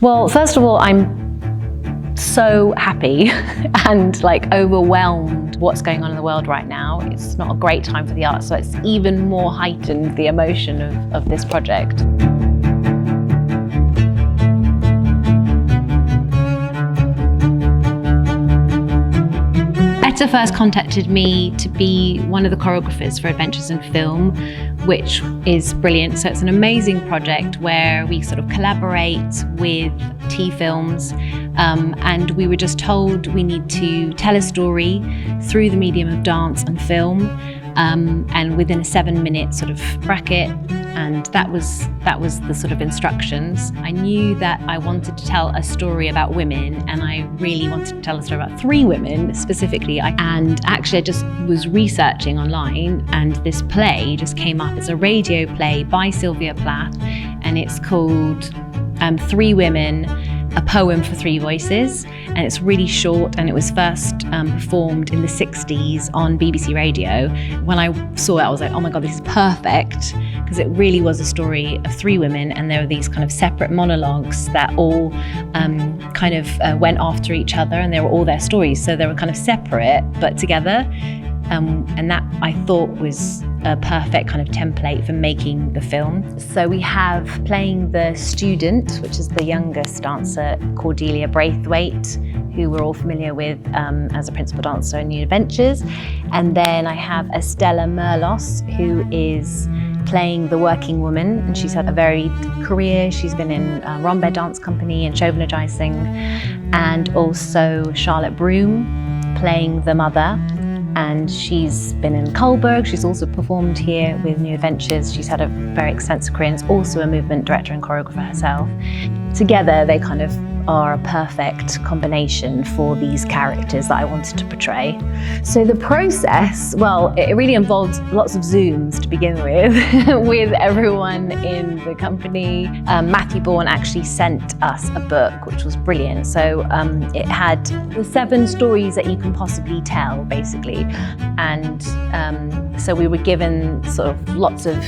Well, first of all, I'm so happy and like overwhelmed what's going on in the world right now. It's not a great time for the arts, so it's even more heightened the emotion of this project. Etta first contacted me to be one of the choreographers for Adventures in Film, which is brilliant. So it's an amazing project where we sort of collaborate with T Films, and we were just told we need to tell a story through the medium of dance and film, and within a 7-minute sort of bracket. And that was the sort of instructions. I knew that I wanted to tell a story about women, and I really wanted to tell a story about 3 women specifically. And actually I just was researching online, and this play just came up. It's a radio play by Sylvia Plath, and it's called 3 Women, a poem for 3 voices, and it's really short, and it was first performed in the 60s on BBC Radio. When I saw it, I was like, oh my God, this is perfect, because it really was a story of 3 women, and there were these kind of separate monologues that all kind of went after each other, and they were all their stories, so they were kind of separate but together. And that I thought was a perfect kind of template for making the film. So we have playing the student, which is the youngest dancer, Cordelia Braithwaite, who we're all familiar with as a principal dancer in New Adventures. And then I have Estella Merlos, who is playing the working woman, and she's had a varied career. She's been in Rambert Dance Company and Chauvinagizing, and also Charlotte Broom playing the mother. And she's been in Coburg. She's also performed here with New Adventures. She's had a very extensive career and is also a movement director and choreographer herself. Together, they kind of are a perfect combination for these characters that I wanted to portray. So the process, well, it really involved lots of Zooms to begin with, with everyone in the company. Matthew Bourne actually sent us a book, which was brilliant. So it had the 7 stories that you can possibly tell, basically. And so we were given sort of lots of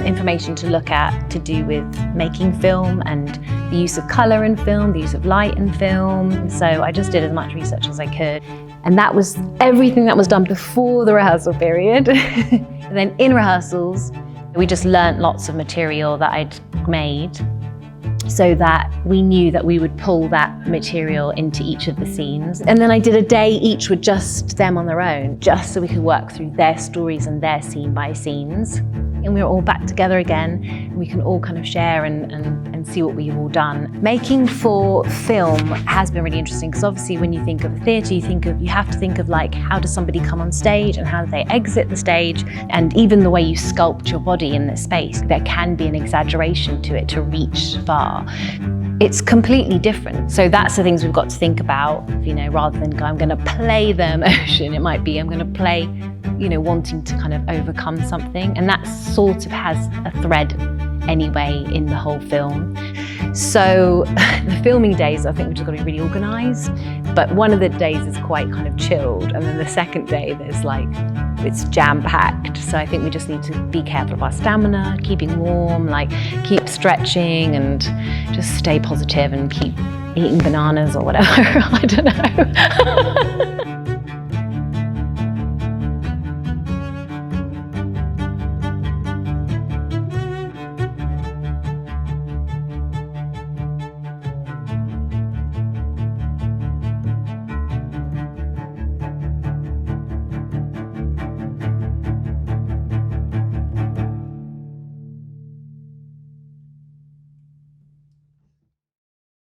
information to look at to do with making film and the use of colour in film, the use of light in film. So I just did as much research as I could. And that was everything that was done before the rehearsal period. And then in rehearsals, we just learnt lots of material that I'd made, so that we knew that we would pull that material into each of the scenes. And then I did a day each with just them on their own, just so we could work through their stories and their scene by scenes. And we were all back together again, and we can all kind of share and see what we've all done. Making for film has been really interesting, because obviously when you think of a theatre, you have to think of like, how does somebody come on stage and how do they exit the stage? And even the way you sculpt your body in this space, there can be an exaggeration to it to reach far. It's completely different. So that's the things we've got to think about, you know, rather than go, I'm going to play the emotion. It might be, I'm going to play, you know, wanting to kind of overcome something. And that sort of has a thread anyway in the whole film. So the filming days, I think we've just got to be really organised. But one of the days is quite kind of chilled. And then the second day, there's like, it's jam-packed. So I think we just need to be careful of our stamina, keeping warm, like keep stretching and just stay positive and keep eating bananas or whatever. I don't know.